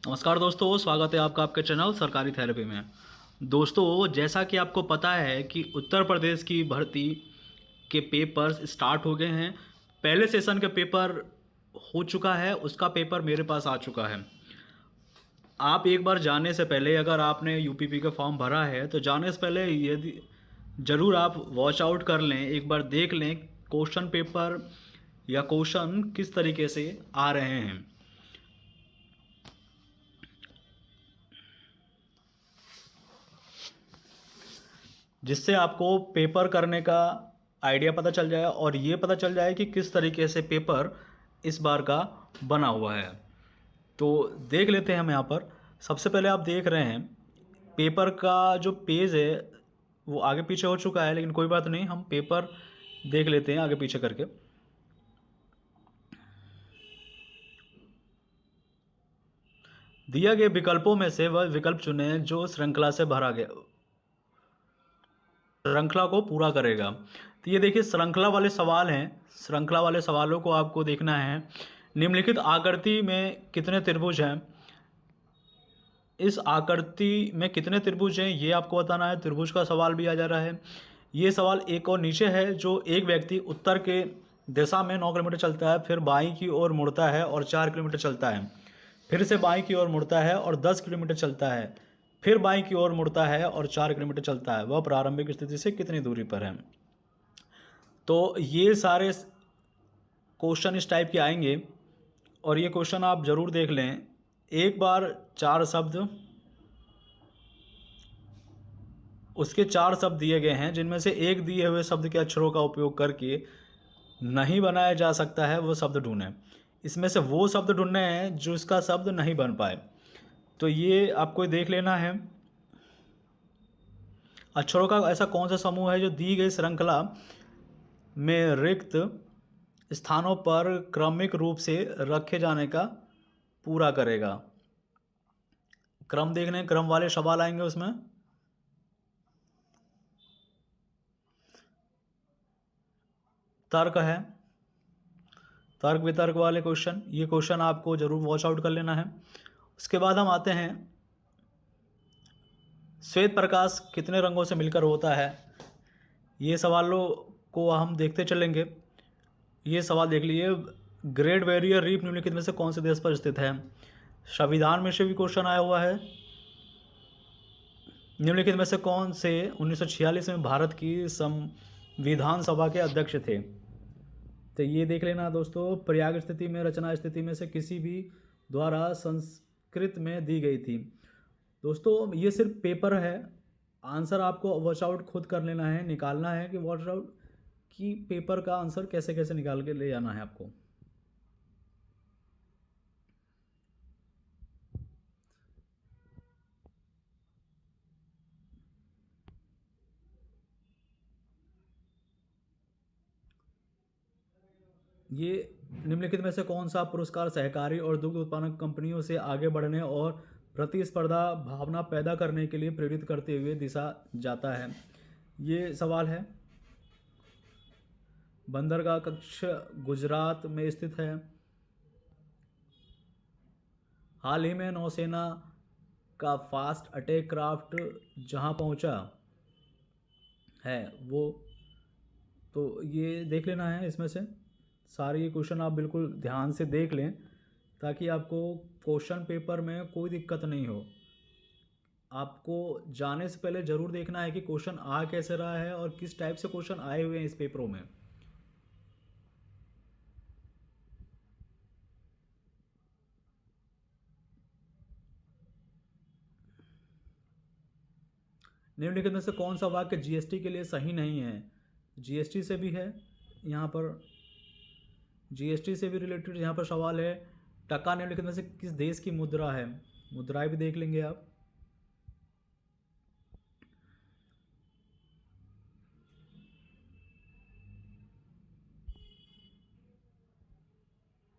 नमस्कार दोस्तों, स्वागत है आपका आपके चैनल सरकारी थेरेपी में। दोस्तों, जैसा कि आपको पता है कि उत्तर प्रदेश की भर्ती के पेपर्स स्टार्ट हो गए हैं। पहले सेशन का पेपर हो चुका है, उसका पेपर मेरे पास आ चुका है। आप एक बार जाने से पहले अगर आपने यूपीपी का फॉर्म भरा है तो जाने से पहले यदि ज़रूर आप वॉच आउट कर लें, एक बार देख लें क्वेश्चन पेपर या क्वेश्चन किस तरीके से आ रहे हैं, जिससे आपको पेपर करने का आइडिया पता चल जाए और ये पता चल जाए कि किस तरीके से पेपर इस बार का बना हुआ है। तो देख लेते हैं हम यहाँ पर। सबसे पहले आप देख रहे हैं पेपर का जो पेज है वो आगे पीछे हो चुका है, लेकिन कोई बात नहीं, हम पेपर देख लेते हैं आगे पीछे करके। दिया गए विकल्पों में से वह विकल्प चुनें जो श्रृंखला से भरा गया श्रृंखला को पूरा करेगा। तो ये देखिए श्रृंखला वाले सवाल हैं। श्रृंखला वाले सवालों को आपको देखना है। निम्नलिखित आकृति में कितने त्रिभुज हैं, इस आकृति में कितने त्रिभुज हैं ये आपको बताना है। त्रिभुज का सवाल भी आ जा रहा है। ये सवाल एक और नीचे है, जो एक व्यक्ति उत्तर के दिशा में 9 किलोमीटर चलता है, फिर बाईं की ओर मुड़ता है और 4 किलोमीटर चलता है, फिर से बाईं की ओर मुड़ता है और 10 किलोमीटर चलता है, फिर बाईं की ओर मुड़ता है और 4 किलोमीटर चलता है। वह प्रारंभिक स्थिति से कितनी दूरी पर है। तो ये सारे क्वेश्चन इस टाइप के आएंगे और ये क्वेश्चन आप ज़रूर देख लें एक बार। 4 शब्द, उसके 4 शब्द दिए गए हैं, जिनमें से एक दिए हुए शब्द के अक्षरों का उपयोग करके नहीं बनाया जा सकता है, वो शब्द ढूंढें। इसमें से वो शब्द ढूंढने हैं जो इसका शब्द नहीं बन पाए। तो ये आपको देख लेना है। अक्षरों का ऐसा कौन सा समूह है जो दी गई श्रृंखला में रिक्त स्थानों पर क्रमिक रूप से रखे जाने का पूरा करेगा। क्रम देखने, क्रम वाले सवाल आएंगे उसमें। तर्क है, तर्क वितर्क वाले क्वेश्चन, ये क्वेश्चन आपको जरूर वॉच आउट कर लेना है। उसके बाद हम आते हैं श्वेत प्रकाश कितने रंगों से मिलकर होता है। ये सवालों को हम देखते चलेंगे। ये सवाल देख लीजिए। ग्रेट बैरियर रीफ निम्नलिखित में से कौन से देश पर स्थित है। संविधान में से भी क्वेश्चन आया हुआ है। निम्नलिखित में से कौन से 1946 में भारत की संविधान सभा के अध्यक्ष थे। तो ये देख लेना दोस्तों। प्रयाग स्थिति में, रचना स्थिति में से किसी भी द्वारा संस्कृत में दी गई थी। दोस्तों ये सिर्फ पेपर है, आंसर आपको वॉच आउट खुद कर लेना है, निकालना है कि वॉच आउट की पेपर का आंसर कैसे कैसे निकाल के ले जाना है आपको। ये निम्नलिखित में से कौन सा पुरस्कार सहकारी और दुग्ध उत्पादक कंपनियों से आगे बढ़ने और प्रतिस्पर्धा भावना पैदा करने के लिए प्रेरित करते हुए दिशा जाता है। ये सवाल है। बंदरगाह कक्ष गुजरात में स्थित है। हाल ही में नौसेना का फास्ट अटैक क्राफ्ट जहां पहुंचा है वो, तो ये देख लेना है। इसमें से सारे ये क्वेश्चन आप बिल्कुल ध्यान से देख लें ताकि आपको क्वेश्चन पेपर में कोई दिक्कत नहीं हो। आपको जाने से पहले ज़रूर देखना है कि क्वेश्चन आ कैसे रहा है और किस टाइप से क्वेश्चन आए हुए हैं इस पेपरों में। निम्नलिखित में से कौन सा वाक्य जीएसटी के लिए सही नहीं है। जीएसटी से भी है यहाँ पर, जीएसटी से भी रिलेटेड यहाँ पर सवाल है। टका निम्नलिखित में से किस देश की मुद्रा है। मुद्राएं भी देख लेंगे आप।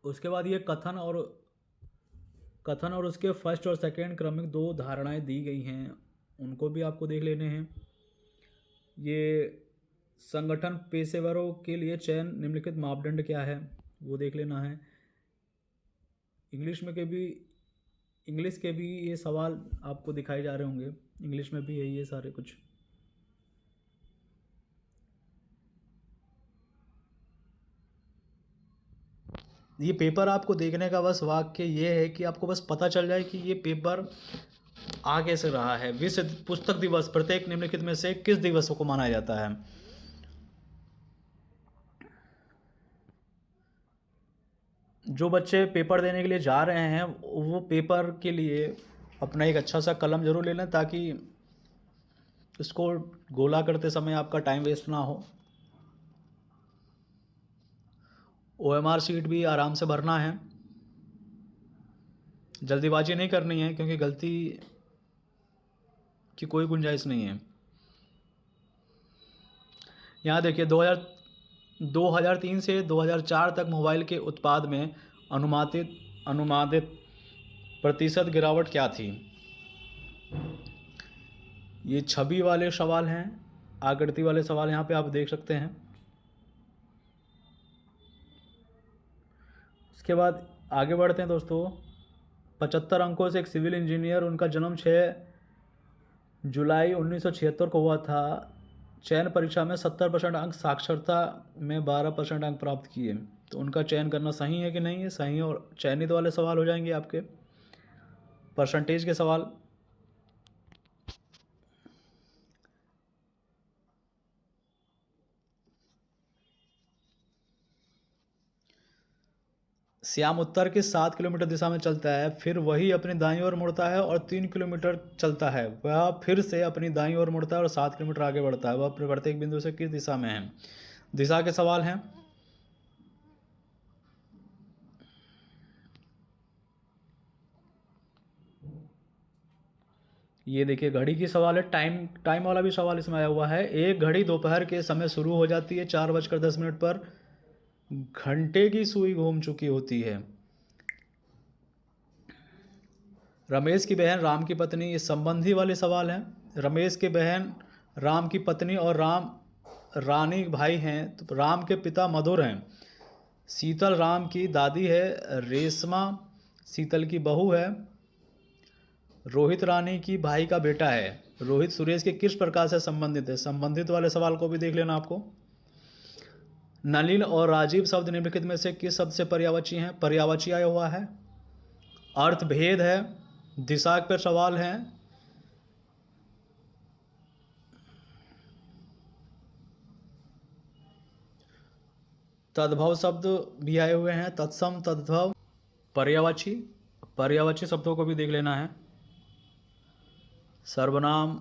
उसके बाद ये कथन और उसके फर्स्ट और सेकंड क्रमिक 2 धारणाएं दी गई हैं, उनको भी आपको देख लेने हैं। ये संगठन पेशेवरों के लिए चयन निम्नलिखित मापदंड क्या है वो देख लेना है। इंग्लिश में के भी इंग्लिश के भी ये सवाल आपको दिखाए जा रहे होंगे, इंग्लिश में भी है ये सारे कुछ। ये पेपर आपको देखने का बस वाक्य ये है कि आपको बस पता चल जाए कि ये पेपर आ कैसे रहा है। विश्व पुस्तक दिवस प्रत्येक निम्नलिखित में से किस दिवस को मनाया जाता है? जो बच्चे पेपर देने के लिए जा रहे हैं वो पेपर के लिए अपना एक अच्छा सा कलम जरूर ले लें, ताकि इसको गोला करते समय आपका टाइम वेस्ट ना हो। OMR शीट भी आराम से भरना है, जल्दीबाजी नहीं करनी है, क्योंकि गलती की कोई गुंजाइश नहीं है। यहाँ देखिए 2003 से 2004 तक मोबाइल के उत्पाद में अनुमानित प्रतिशत गिरावट क्या थी? ये छवि वाले सवाल हैं, आकृति वाले सवाल यहाँ पे आप देख सकते हैं। उसके बाद आगे बढ़ते हैं दोस्तों। 75 अंकों से एक सिविल इंजीनियर, उनका जन्म 6 जुलाई 1976 को हुआ था। चयन परीक्षा में 70% अंक, साक्षरता में 12% अंक प्राप्त किए। तो उनका चयन करना सही है कि नहीं है? सही है। और चयनित वाले सवाल हो जाएंगे आपके परसेंटेज के सवाल। श्याम उत्तर की 7 किलोमीटर दिशा में चलता है, फिर वही अपनी दाईं ओर मुड़ता है और 3 किलोमीटर चलता है। वह फिर से अपनी दाईं ओर मुड़ता है और 7 किलोमीटर आगे बढ़ता है। वह अपने प्रत्येक बिंदु से किस दिशा में है? दिशा के सवाल हैं। ये देखिए घड़ी की सवाल है, टाइम वाला भी सवाल इसमें आया हुआ है। एक घड़ी दोपहर के समय शुरू हो जाती है 4:10 पर, घंटे की सुई घूम चुकी होती है। रमेश की बहन राम की पत्नी, ये संबंधी वाले सवाल हैं। रमेश की बहन राम की पत्नी और राम रानी भाई हैं। तो राम के पिता मधुर हैं। शीतल राम की दादी है। रेशमा शीतल की बहू है। रोहित रानी की भाई का बेटा है। रोहित सुरेश के किस प्रकार से संबंधित है? संबंधित वाले सवाल को भी देख लेना आपको। नलिन और राजीव शब्द निम्नलिखित में से किस शब्द से पर्यायवाची हैं? पर्यायवाची आया हुआ है। अर्थ भेद है। दिशा पर सवाल है। तद्भव शब्द भी आए हुए हैं। तत्सम, तद्भव, पर्यायवाची शब्दों को भी देख लेना है। सर्वनाम,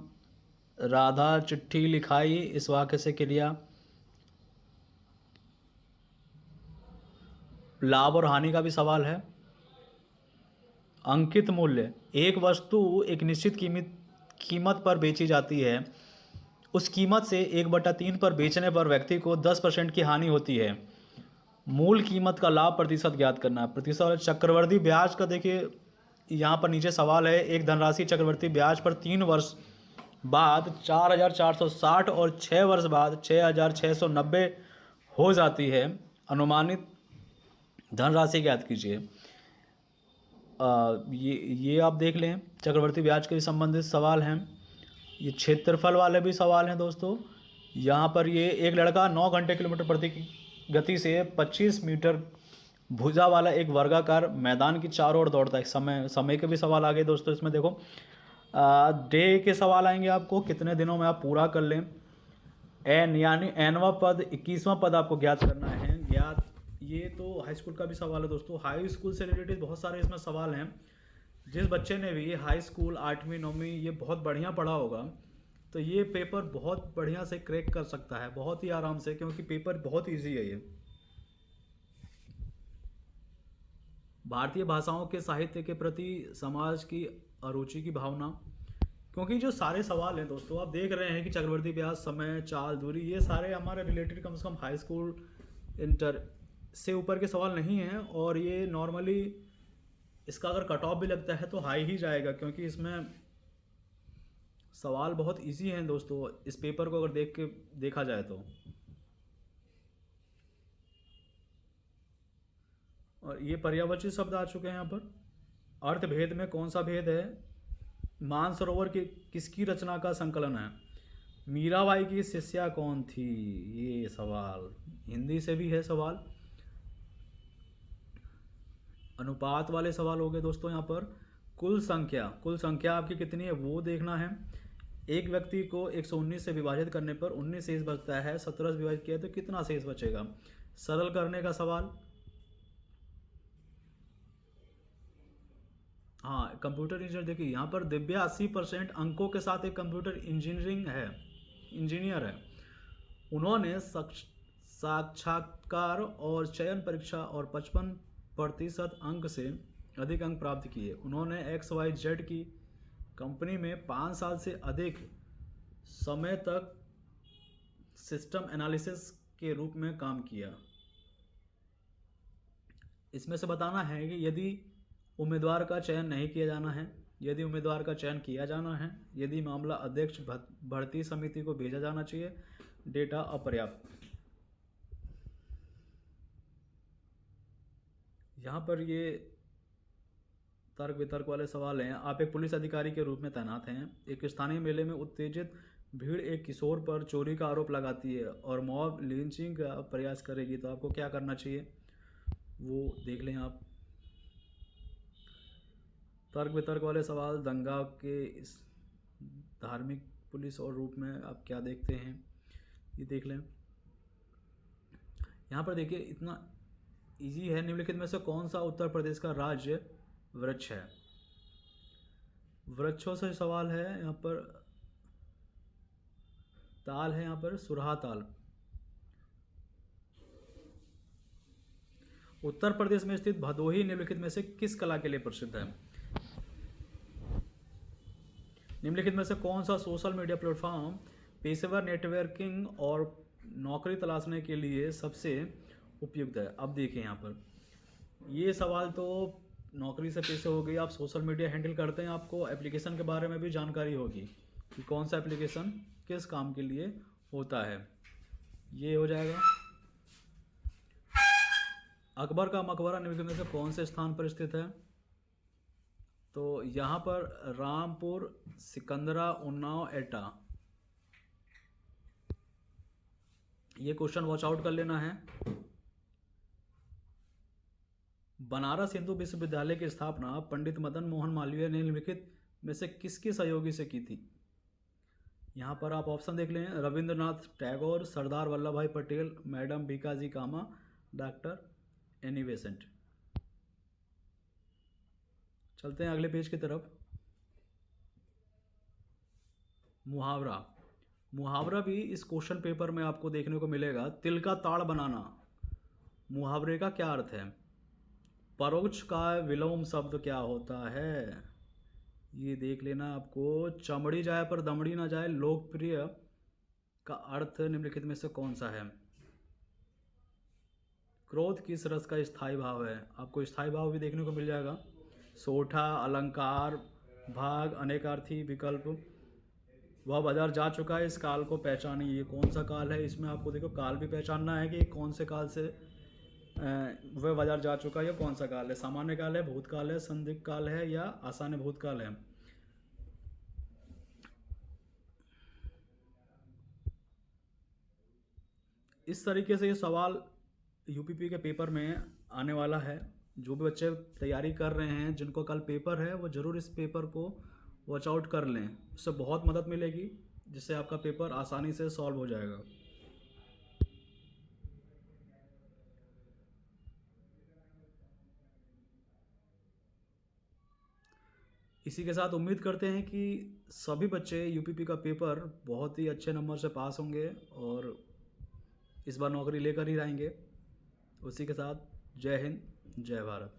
राधा चिट्ठी लिखाई, इस वाक्य से क्रिया। लाभ और हानि का भी सवाल है। अंकित मूल्य, एक वस्तु एक निश्चित कीमत पर बेची जाती है। उस कीमत से 1/3 पर बेचने पर व्यक्ति को 10% की हानि होती है। मूल कीमत का लाभ प्रतिशत ज्ञात करना है। प्रतिशत चक्रवर्ती ब्याज का देखिए यहाँ पर नीचे सवाल है। एक धनराशि चक्रवर्ती ब्याज पर 3 वर्ष बाद 4,460 और 6 वर्ष बाद 6,690 हो जाती है। अनुमानित धनराशि ज्ञात कीजिए। ये आप देख लें, चक्रवर्ती ब्याज के भी संबंधित सवाल हैं। ये क्षेत्रफल वाले भी सवाल हैं दोस्तों। यहाँ पर ये एक लड़का 9 घंटे किलोमीटर प्रति गति से 25 मीटर भुजा वाला एक वर्गाकार मैदान की चारों ओर दौड़ता है। समय के भी सवाल आ गए दोस्तों इसमें। देखो डे के सवाल आएंगे आपको, कितने दिनों में आप पूरा कर लें। एन यानी एनवा पद, 21वां पद आपको ज्ञात करना है। ये तो हाई स्कूल का भी सवाल है दोस्तों। हाई स्कूल से रिलेटेड बहुत सारे इसमें सवाल हैं। जिस बच्चे ने भी हाई स्कूल 8वीं 9वीं ये बहुत बढ़िया पढ़ा होगा तो ये पेपर बहुत बढ़िया से क्रैक कर सकता है, बहुत ही आराम से, क्योंकि पेपर बहुत इजी है ये। भारतीय भाषाओं के साहित्य के प्रति समाज की अरुचि की भावना, क्योंकि जो सारे सवाल हैं दोस्तों आप देख रहे हैं कि चक्रवर्ती ब्याज, समय, चाल, दूरी, ये सारे हमारे रिलेटेड कम से कम हाई स्कूल इंटर से ऊपर के सवाल नहीं हैं। और ये नॉर्मली इसका अगर कट ऑफ भी लगता है तो हाई ही जाएगा, क्योंकि इसमें सवाल बहुत इजी हैं दोस्तों इस पेपर को अगर देखा जाए तो। और ये पर्यायवाची शब्द आ चुके हैं यहाँ पर। अर्थभेद में कौन सा भेद है? मानसरोवर की किसकी रचना का संकलन है? मीराबाई की शिष्या कौन थी? ये सवाल हिंदी से भी है सवाल। अनुपात वाले सवाल हो गए दोस्तों। यहाँ पर कुल संख्या आपकी कितनी है वो देखना है। एक व्यक्ति को 119 से विभाजित करने पर 19 शेष बचता है। 17 से विभाजित किया तो कितना शेष बचेगा? सरल करने का सवाल। हाँ, कंप्यूटर इंजीनियर देखिए यहाँ पर दिव्या 80% अंकों के साथ एक कंप्यूटर इंजीनियर है। उन्होंने साक्षात्कार और चयन परीक्षा और 55% अंक से अधिक अंक प्राप्त किए। उन्होंने XYZ की कंपनी में 5 साल से अधिक समय तक सिस्टम एनालिसिस के रूप में काम किया। इसमें से बताना है कि यदि उम्मीदवार का चयन नहीं किया जाना है, यदि उम्मीदवार का चयन किया जाना है, यदि मामला अध्यक्ष भर्ती समिति को भेजा जाना चाहिए, डेटा अपर्याप्त। यहाँ पर ये तर्क वितर्क वाले सवाल हैं। आप एक पुलिस अधिकारी के रूप में तैनात हैं। एक स्थानीय मेले में उत्तेजित भीड़ एक किशोर पर चोरी का आरोप लगाती है और मॉब लिंचिंग का प्रयास करेगी, तो आपको क्या करना चाहिए वो देख लें आप। तर्क वितर्क वाले सवाल, दंगा के इस धार्मिक पुलिस और रूप में आप क्या देखते हैं ये देख लें। यहाँ पर देखिए इतना इजी है। निम्नलिखित में से कौन सा उत्तर प्रदेश का राज्य वृक्ष है? वृक्षों से सवाल है। यहाँ पर ताल है, यहाँ पर सुरहा ताल। उत्तर प्रदेश में स्थित भदोही निम्नलिखित में से किस कला के लिए प्रसिद्ध है? निम्नलिखित में से कौन सा सोशल मीडिया प्लेटफॉर्म पेशेवर नेटवर्किंग और नौकरी तलाशने के लिए सबसे उपयुक्त है? अब देखिए यहाँ पर ये सवाल तो नौकरी से पैसे हो गई। आप सोशल मीडिया हैंडल करते हैं, आपको एप्लीकेशन के बारे में भी जानकारी होगी कि कौन सा एप्लीकेशन किस काम के लिए होता है। ये हो जाएगा। अकबर का मकबरा निम्नलिखित में से कौन से स्थान पर स्थित है? तो यहाँ पर रामपुर, सिकंदरा, उन्नाव, एटा। ये क्वेश्चन वॉच आउट कर लेना है। बनारस हिंदू विश्वविद्यालय की स्थापना पंडित मदन मोहन मालवीय ने निम्नलिखित में से किसके सहयोगी से की थी? यहाँ पर आप ऑप्शन देख लें। रविंद्रनाथ टैगोर, सरदार वल्लभ भाई पटेल, मैडम बीकाजी कामा, डॉक्टर एनी बेसेंट। चलते हैं अगले पेज की तरफ। मुहावरा भी इस क्वेश्चन पेपर में आपको देखने को मिलेगा। तिल का ताड़ बनाना, मुहावरे का क्या अर्थ है? परोक्ष का विलोम शब्द क्या होता है? ये देख लेना आपको। चमड़ी जाए पर दमड़ी ना जाए, लोकप्रिय का अर्थ निम्नलिखित में से कौन सा है? क्रोध किस रस का स्थायी भाव है? आपको स्थायी भाव भी देखने को मिल जाएगा। सोठा, अलंकार, भाग, अनेकार्थी, विकल्प। वह बाजार जा चुका है, इस काल को पहचानिए। ये कौन सा काल है? इसमें आपको देखो काल भी पहचानना है कि कौन से काल से वह बाजार जा चुका है या कौन सा काल है। सामान्य काल है, भूतकाल है, संदिग्ध काल है या आसान भूतकाल है। इस तरीके से ये सवाल यूपीपी के पेपर में आने वाला है। जो भी बच्चे तैयारी कर रहे हैं, जिनको कल पेपर है, वो ज़रूर इस पेपर को वॉच आउट कर लें। उससे बहुत मदद मिलेगी, जिससे आपका पेपर आसानी से सॉल्व हो जाएगा। इसी के साथ उम्मीद करते हैं कि सभी बच्चे यूपीपी का पेपर बहुत ही अच्छे नंबर से पास होंगे और इस बार नौकरी लेकर ही रहेंगे। उसी के साथ जय हिंद, जय भारत।